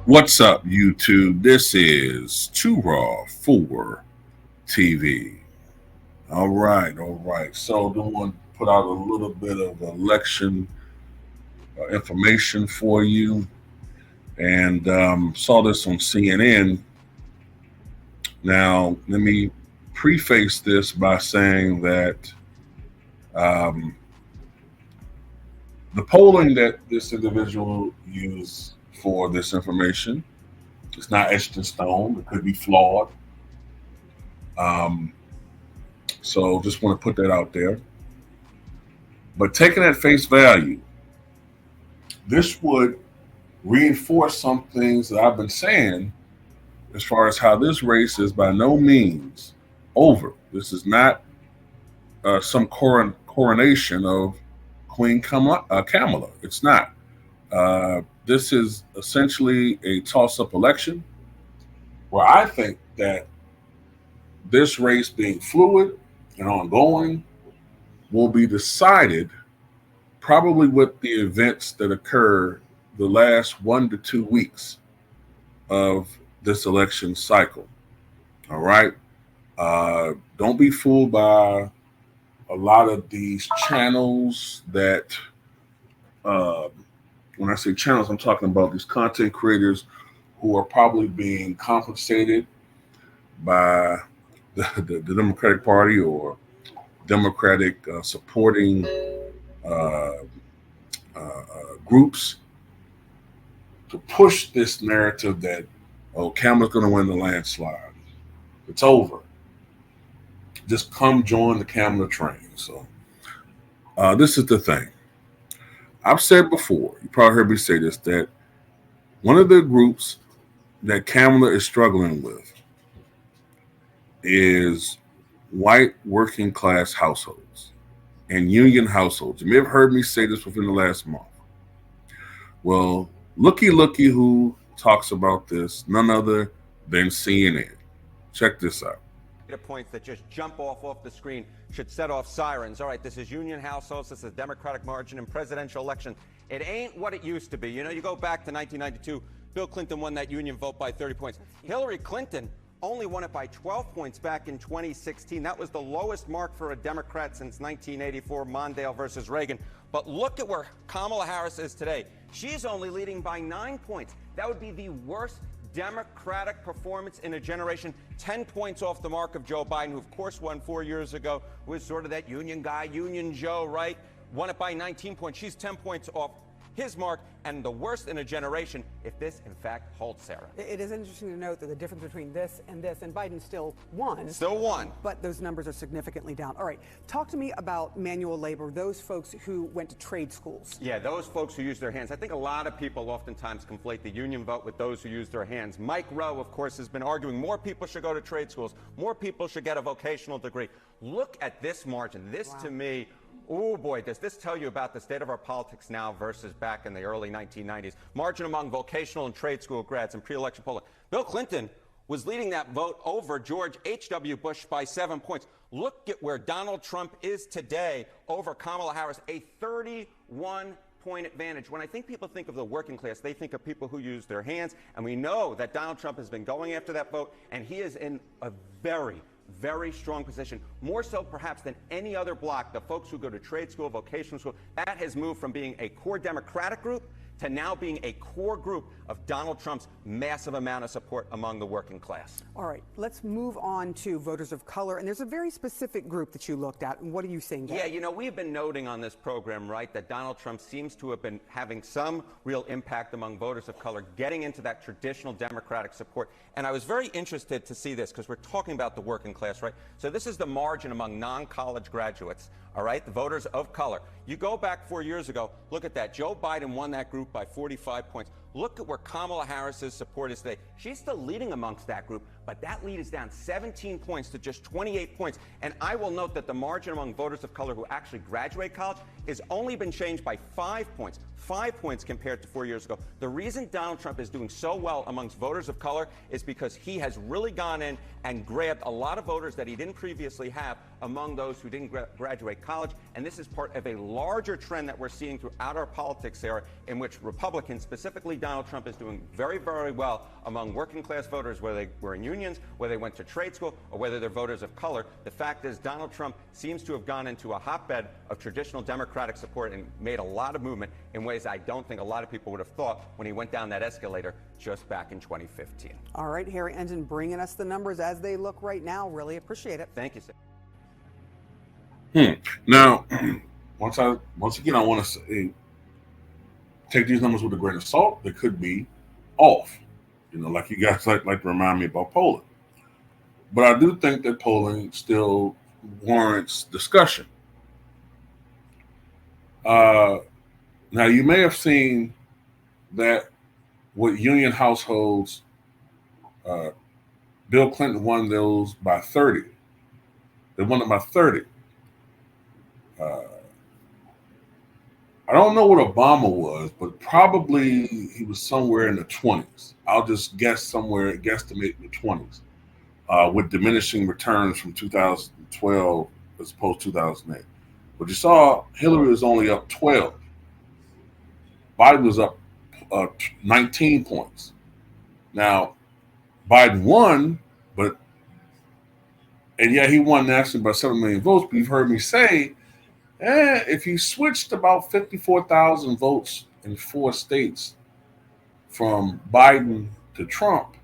What's up, YouTube? This is Too Raw for TV. All right. So, I want to put out a little bit of election information for you, and saw this on CNN. Now, let me preface this by saying that um, the polling that this individual used for this information is not etched in stone. It could be flawed. Um, So just want to put that out there. But taking at face value, this would reinforce some things that I've been saying as far as how this race is by no means over. This is not some coronation of Queen Kamala. It's not. This is essentially a toss up election where I think that this race being fluid and ongoing will be decided probably with the events that occur the last 1 to 2 weeks of this election cycle. All right. Don't be fooled by a lot of these channels that, uh, when I say channels, I'm talking about these content creators who are probably being compensated by the Democratic Party or Democratic supporting uh, groups to push this narrative that, oh, Kamala's going to win the landslide. It's over. Just come join the Kamala train. So this is the thing. I've said before, you probably heard me say this, that one of the groups that Kamala is struggling with is white working class households and union households. You may have heard me say this within the last month. Well, looky who talks about this, none other than CNN. Check this out. Points that just jump off the screen should set off sirens. All right, this is union households, this is Democratic margin in presidential election. It ain't what it used to be. You know, you go back to 1992, Bill Clinton won that union vote by 30 points. Hillary Clinton only won it by 12 points back in 2016. That was the lowest mark for a Democrat since 1984, Mondale versus Reagan. But look at where Kamala Harris is today. She's only leading by 9 points. That would be the worst Democratic performance in a generation, 10 points off the mark of Joe Biden, who of course won 4 years ago, was sort of that union guy, Union Joe, right? Won it by 19 points. She's 10 points off his mark, and the worst in a generation if this, in fact, holds, Sarah. It is interesting to note that the difference between this, and Biden still won. Still won. But those numbers are significantly down. All right, talk to me about manual labor, those folks who went to trade schools. Yeah, those folks who use their hands. I think a lot of people oftentimes conflate the union vote with those who use their hands. Mike Rowe, of course, has been arguing more people should go to trade schools, more people should get a vocational degree. Look at this margin. This, wow, to me, oh boy, does this tell you about the state of our politics now versus back in the early 1990s. Margin among vocational and trade school grads in pre-election polling. Bill Clinton was leading that vote over George H.W. Bush by 7 points. Look at where Donald Trump is today over Kamala Harris, a 31-point advantage. When I think people think of the working class, they think of people who use their hands, and we know that Donald Trump has been going after that vote, and he is in a very strong position, more so perhaps than any other bloc. The folks who go to trade school, vocational school, that has moved from being a core Democratic group to now being a core group of Donald Trump's massive amount of support among the working class. All right, let's move on to voters of color. And there's a very specific group that you looked at. And what are you seeing there? Yeah, you know, we've been noting on this program, right, that Donald Trump seems to have been having some real impact among voters of color, getting into that traditional Democratic support. And I was very interested to see this because we're talking about the working class, right? So this is the margin among non-college graduates, all right, the voters of color. You go back 4 years ago, look at that. Joe Biden won that group by 45 points. Look at where Kamala Harris's support is today. She's still leading amongst that group, but that lead is down 17 points to just 28 points. And I will note that the margin among voters of color who actually graduate college has only been changed by 5 points. 5 points compared to 4 years ago. The reason Donald Trump is doing so well amongst voters of color is because he has really gone in and grabbed a lot of voters that he didn't previously have among those who didn't graduate college. And this is part of a larger trend that we're seeing throughout our politics era, in which Republicans, specifically Donald Trump is doing very, very well among working class voters, whether they were in unions, whether they went to trade school, or whether they're voters of color. The fact is Donald Trump seems to have gone into a hotbed of traditional Democratic support and made a lot of movement in ways I don't think a lot of people would have thought when he went down that escalator just back in 2015. All right, Harry Engine bringing us the numbers as they look right now. Really appreciate it. Thank you, sir. Now, once again, I want to say, take these numbers with a grain of salt. They could be off, like you guys like to remind me about polling. But I do think that polling still warrants discussion. Now, you may have seen that with union households, Bill Clinton won those by 30. They won it by 30. I don't know what Obama was, but probably he was somewhere in the 20s. I'll just guesstimate in the 20s, with diminishing returns from 2012 as opposed to 2008. But you saw Hillary was only up 12. Biden was up 19 points. Now, Biden won, and he won nationally by 7 million votes. But you've heard me say, if he switched about 54,000 votes in 4 states from Biden to Trump,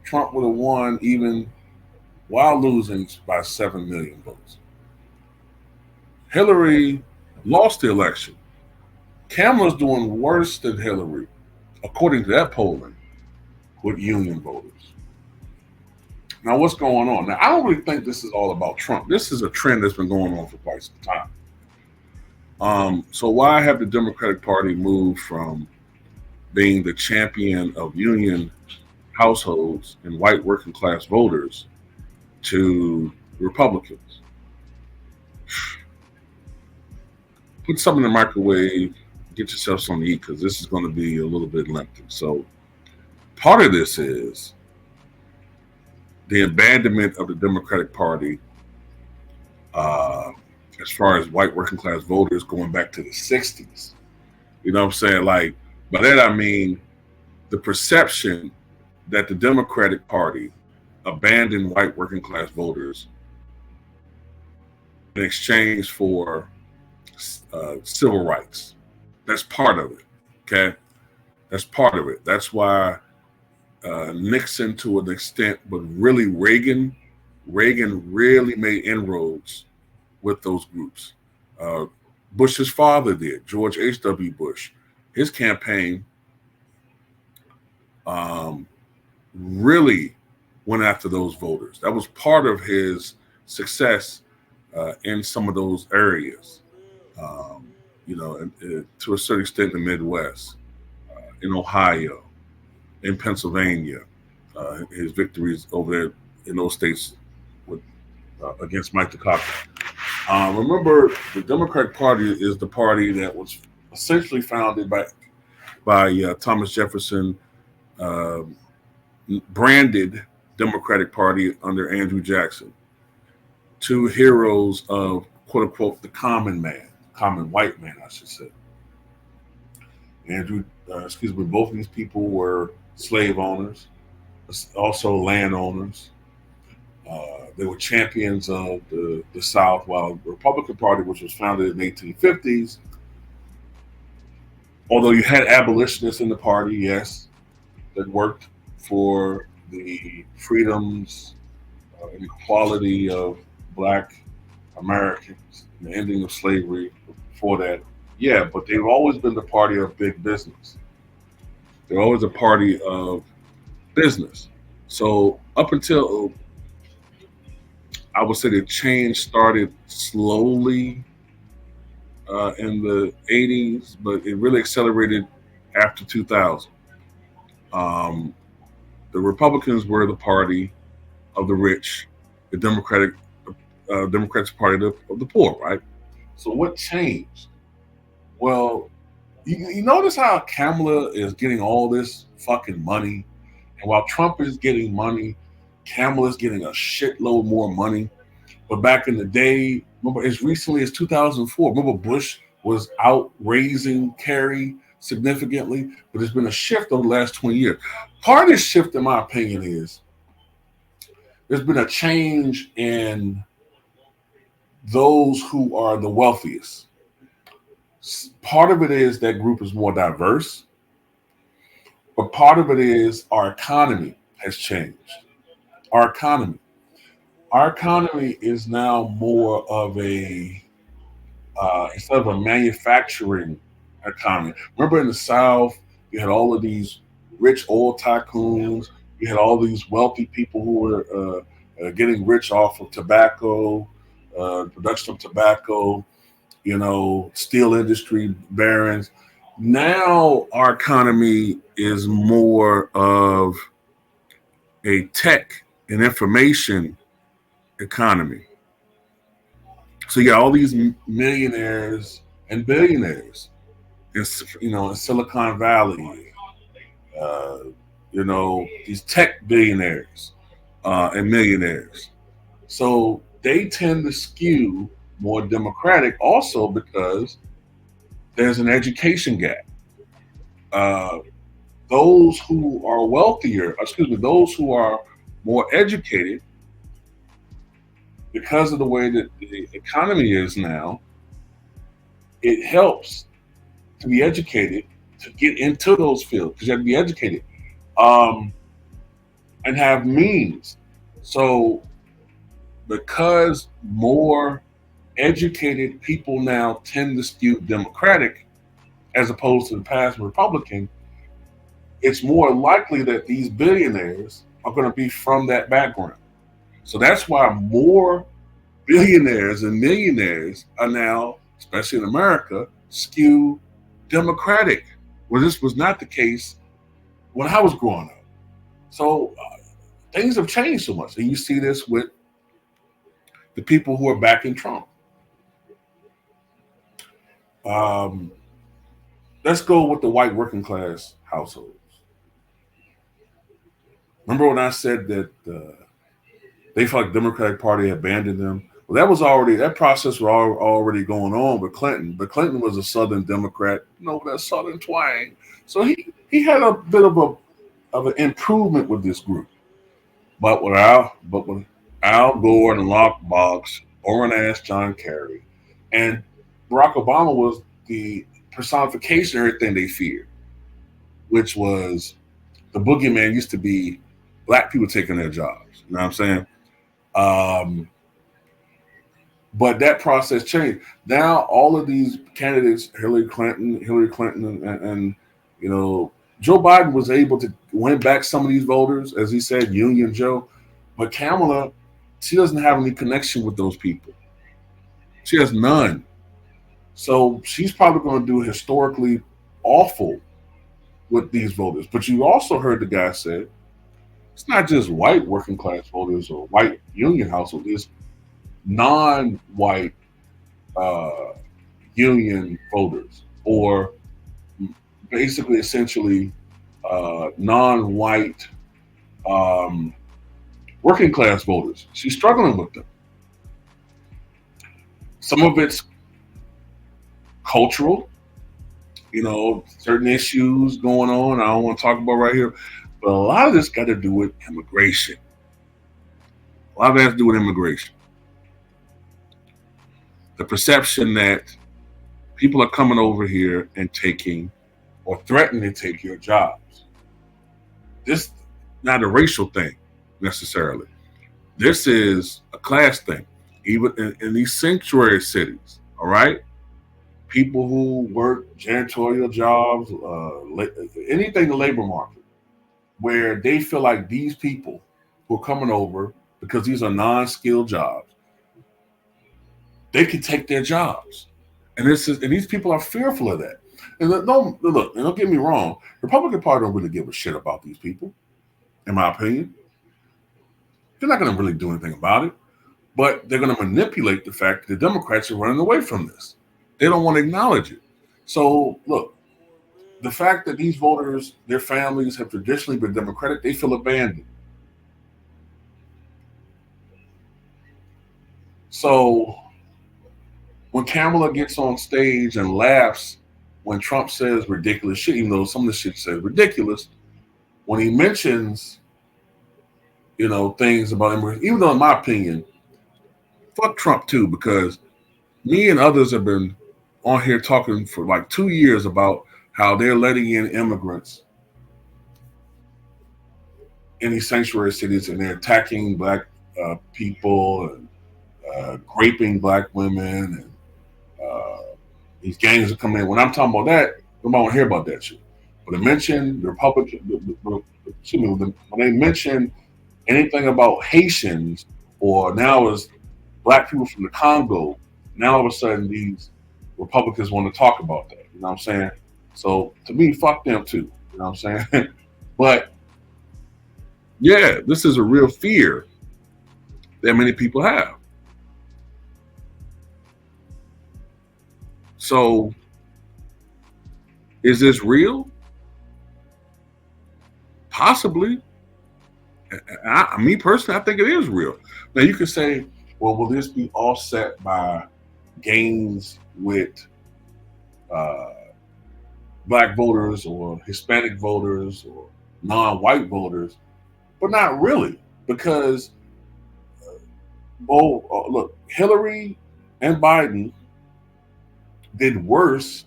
Trump would have won even while losing by 7 million votes. Hillary lost the election. Kamala's doing worse than Hillary, according to that polling, with union voters. Now, what's going on? Now, I don't really think this is all about Trump. This is a trend that's been going on for quite some time. So why have the Democratic Party moved from being the champion of union households and white working class voters to Republicans? Put something in the microwave, get yourself something to eat, because this is going to be a little bit lengthy. So part of this is the abandonment of the Democratic Party as far as white working class voters going back to the 60s. You know what I'm saying? Like, by that I mean the perception that the Democratic Party abandoned white working class voters in exchange for civil rights. That's part of it, okay? That's part of it. That's why Nixon, to an extent, but really Reagan really made inroads with those groups. Bush's father did, George H.W. Bush. His campaign really went after those voters. That was part of his success in some of those areas. To a certain extent in the Midwest, in Ohio, in Pennsylvania, his victories over there in those states against Mike Dukakis. Remember, the Democratic Party is the party that was essentially founded by Thomas Jefferson, branded Democratic Party under Andrew Jackson. 2 heroes of, quote unquote, the common man, common white man, I should say. Both of these people were slave owners, also landowners. They were champions of the South, while the Republican Party, which was founded in the 1850s, although you had abolitionists in the party, yes, that worked for the freedoms and equality of Black Americans, and the ending of slavery before that. Yeah, but they've always been the party of big business. They're always a party of business. So up until, I would say, the change started slowly in the 80s, but it really accelerated after 2000. The Republicans were the party of the rich, the Democrats party of the poor, right? So what changed? Well, you notice how Kamala is getting all this fucking money, and while Trump is getting money, Kamala's getting a shitload more money. But back in the day, remember, as recently as 2004, remember Bush was out raising Kerry significantly, but there's been a shift over the last 20 years. Part of this shift, in my opinion, is there's been a change in those who are the wealthiest. Part of it is that group is more diverse, but part of it is our economy has changed. Our economy. Our economy is now more of a instead of a manufacturing economy. Remember in the South, you had all of these rich oil tycoons. You had all these wealthy people who were getting rich off of tobacco, production of tobacco, steel industry barons. Now our economy is more of a tech and information economy. So you got all these millionaires and billionaires in Silicon Valley, uh, these tech billionaires and millionaires. So they tend to skew more democratic also because there's an education gap. Uh, those who are wealthier, those who are more educated, because of the way that the economy is now, it helps to be educated to get into those fields because you have to be educated and have means. So, because more educated people now tend to skew Democratic as opposed to the past Republican, it's more likely that these billionaires are going to be from that background. So that's why more billionaires and millionaires are now, especially in America, skew Democratic. Well, this was not the case when I was growing up. So things have changed so much. And you see this with the people who are backing Trump. Let's go with the white working class households. Remember when I said that they felt like the Democratic Party abandoned them? Well, that process was already going on with Clinton. But Clinton was a Southern Democrat, that Southern twang. So he had a bit of an improvement with this group. But with Al Gore and the lockbox, boring ass John Kerry, and Barack Obama was the personification of everything they feared, which was the boogeyman used to be black people taking their jobs. You know what I'm saying? But that process changed. Now all of these candidates, Hillary Clinton, and Joe Biden was able to win back some of these voters, as he said, Union Joe. But Kamala, she doesn't have any connection with those people. She has none. So she's probably going to do historically awful with these voters. But you also heard the guy say it's not just white working class voters or white union households. It's non-white union voters, or basically, essentially, non-white working class voters. She's struggling with them. Some of it's cultural, certain issues going on. I don't want to talk about right here, but a lot of this got to do with immigration. A lot of that has to do with immigration. The perception that people are coming over here and taking or threatening to take your jobs. This not a racial thing necessarily. This is a class thing. Even in these sanctuary cities, all right? People who work janitorial jobs, anything in the labor market, where they feel like these people who are coming over, because these are non-skilled jobs, they can take their jobs. And these people are fearful of that. And don't get me wrong, the Republican Party don't really give a shit about these people, in my opinion. They're not going to really do anything about it, but they're going to manipulate the fact that the Democrats are running away from this. They don't want to acknowledge it. So, look, the fact that these voters, their families have traditionally been Democratic, they feel abandoned. So, when Kamala gets on stage and laughs when Trump says ridiculous shit, even though some of the shit says ridiculous, when he mentions, things about immigrants, even though in my opinion, fuck Trump too, because me and others have been on here talking for like 2 years about how they're letting in immigrants in these sanctuary cities and they're attacking black people and raping black women and these gangs are coming in. When I'm talking about that, nobody want to hear about that shit. But they mention the Republican, when they mention anything about Haitians or now is black people from the Congo, now all of a sudden these Republicans want to talk about that. You know what I'm saying? So to me, fuck them too. You know what I'm saying? But yeah, this is a real fear that many people have. So is this real? Possibly. Me personally, I think it is real. Now you could say, well, will this be offset by gains with black voters or Hispanic voters or non-white voters? But not really, because look, Hillary and Biden did worse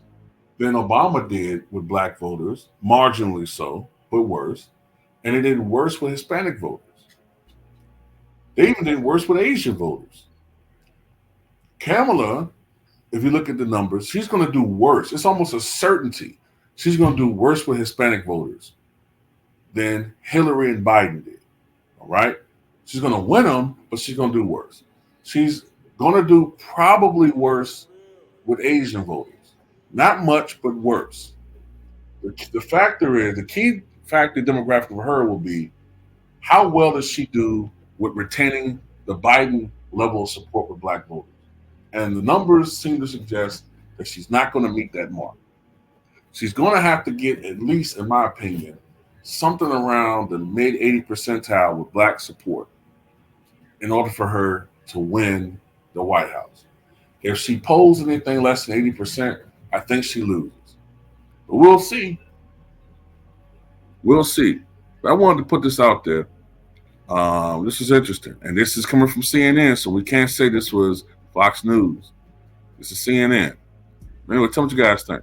than Obama did with black voters, marginally so, but worse. And they did worse with Hispanic voters. They even did worse with Asian voters. Kamala, if you look at the numbers, she's going to do worse. It's almost a certainty. She's going to do worse with Hispanic voters than Hillary and Biden did. All right? She's going to win them, but she's going to do worse. She's going to do probably worse with Asian voters. Not much, but worse. The factor is, the key factor demographic for her will be how well does she do with retaining the Biden level of support with black voters. And the numbers seem to suggest that she's not going to meet that mark. She's going to have to get, at least in my opinion, something around the mid 80 percentile with black support in order for her to win the White House. If she polls anything less than 80%, I think she loses. But we'll see. We'll see. But I wanted to put this out there. This is interesting. And this is coming from CNN, so we can't say this was Fox News. This is CNN. Anyway, tell me what you guys think.